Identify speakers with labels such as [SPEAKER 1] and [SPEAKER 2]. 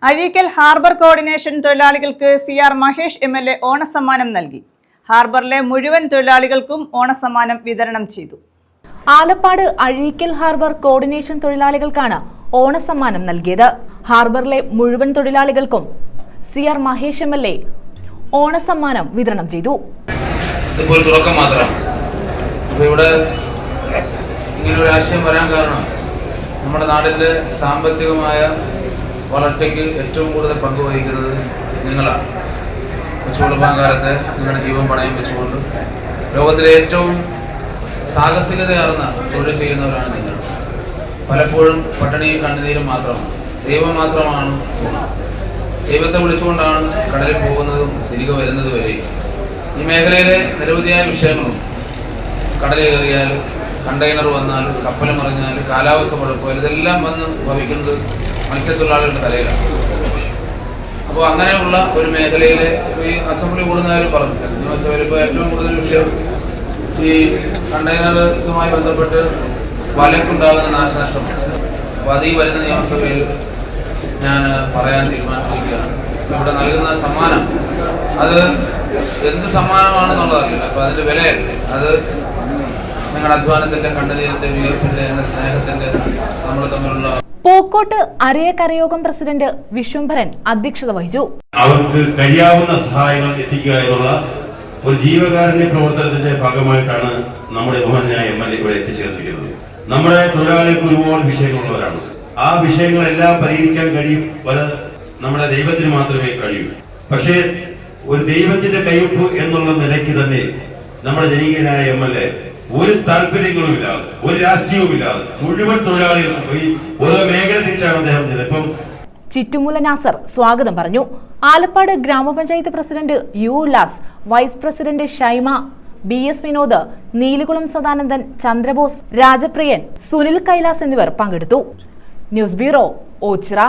[SPEAKER 1] Azhikkal harbour coordination തൊഴിലാളികൾക്ക് CR Mahesh MLA ഓണസമ്മാനം നൽകി. ഹാർബറിലെ മുഴുവൻ തൊഴിലാളികൾക്കും ഓണസമ്മാനം വിതരണം ചെയ്തു.
[SPEAKER 2] ആലപ്പാട് അഴീക്കൽ ഹാർബർ കോർഡിനേഷൻ തൊഴിലാളികൾക്കാണ് ഓണസമ്മാനം നൽകിയത്. ഹാർബറിലെ മുഴുവൻ തൊഴിലാളികൾക്കും CR മഹേഷ് MLA ഓണസമ്മാനം വിതരണം ചെയ്തു.
[SPEAKER 3] ഇതിപ്പോൾ തുടക്കം മാത്രമാണ്. അപ്പോൾ ഇവിടെ ഇങ്ങനെ ഒരു ആശയം വരാൻ കാരണം നമ്മുടെ നാടിൻ്റെ സാമ്പത്തികമായ വളർച്ചയ്ക്ക് ഏറ്റവും കൂടുതൽ പങ്കുവഹിക്കുന്നത് നിങ്ങളാണ്. കൊച്ചുകുടുംബം കാലത്ത് നിങ്ങളുടെ ജീവൻ പണയം വെച്ചുകൊണ്ട് ലോകത്തിലെ ഏറ്റവും സാഹസികതയാർന്ന തൊഴിൽ ചെയ്യുന്നവരാണ് നിങ്ങൾ. പലപ്പോഴും പട്ടിണിയും കണ്ണുനീരും മാത്രമാണ്. ദൈവം മാത്രമാണ്. ദൈവത്തെ വിളിച്ചുകൊണ്ടാണ് കടലിൽ പോകുന്നതും തിരികെ വരുന്നത് വരെ. ഈ മേഖലയിലെ നിരവധിയായ വിഷയങ്ങളും കടലിൽ കയറിയാൽ, കണ്ടെയ്നർ വന്നാൽ, കപ്പൽ മറിഞ്ഞാൽ, കാലാവസ്ഥ കുഴപ്പമില്ല, ഇതെല്ലാം വന്ന് ഭവിക്കുന്നത് മത്സ്യത്തൊഴിലാളികളുടെ തലയിലാണ്. അപ്പോൾ അങ്ങനെയുള്ള ഒരു മേഖലയിൽ ഈ അസംബ്ലി കൂടുന്നവർ പറഞ്ഞു, നിയമസഭയിൽ ഇപ്പോൾ ഏറ്റവും കൂടുതൽ വിഷയം ഈ കണ്ടെയ്നറുമായി ബന്ധപ്പെട്ട് വലയ്ക്കുണ്ടാകുന്ന നാശനഷ്ടമാണ്. അപ്പോൾ അത് ഈ വരുന്ന നിയമസഭയിൽ ഞാൻ പറയാൻ തീരുമാനിച്ചിരിക്കുകയാണ്. ഇവിടെ നൽകുന്ന സമ്മാനം അത് എന്ത് സമ്മാനമാണെന്നുള്ളതല്ല, അപ്പോൾ അതിൻ്റെ വിലയല്ല, അത് നിങ്ങളുടെ അധ്വാനത്തിൻ്റെ, കണ്ണുനീരിൻ്റെ, വിയർപ്പിൻ്റെ, സ്നേഹത്തിൻ്റെ നമ്മൾ തമ്മിലുള്ള.
[SPEAKER 2] പോക്കോട്ട് അരയക്കരയോഗം പ്രസിഡന്റ് വിശ്വംഭരൻ അധ്യക്ഷത വഹിച്ചു.
[SPEAKER 4] അവർക്ക് കഴിയാവുന്ന സഹായങ്ങൾ എത്തിക്കുക എന്നുള്ള ഒരു ജീവകാരുണ്യ പ്രവർത്തനത്തിന്റെ ഭാഗമായിട്ടാണ് നമ്മുടെ ബഹുമാനായ MLA ഇവിടെ എത്തിച്ചേർന്നിരിക്കുന്നത്. നമ്മുടെ തൊഴിലാളികൾക്ക് ഒരുപാട് വിഷയങ്ങളുള്ളവരാണ്. ആ വിഷയങ്ങളെല്ലാം പരിഹരിക്കാൻ കഴിയും നമ്മുടെ ദൈവത്തിന് മാത്രമേ കഴിയൂ. പക്ഷേ ഒരു ദൈവത്തിന്റെ കയ്യൊപ്പ് എന്നുള്ള നിലയ്ക്ക് തന്നെ നമ്മുടെ ജനകീയനായ MLA ഒരു താല്പര്യങ്ങളുമില്ലാതെ, ഒരു രാഷ്ട്രീയവുമില്ലാതെ മുഴുവൻ തൊഴിലാളികൾക്കും ഈ ഓരോ മേഖല തിരിച്ചാണ് അദ്ദേഹം ഇപ്പം.
[SPEAKER 2] ചിറ്റുമൂല നാസർ സ്വാഗതം പറഞ്ഞു. ആലപ്പാട് ഗ്രാമപഞ്ചായത്ത് president U Ullas, vice president Shaima, BS Vinod, Neelikulam Sadanandan, Chandrabose, Rajapriyan, Sunil Kailas എന്നിവർ പങ്കെടുത്തു. News bureau, Ochira.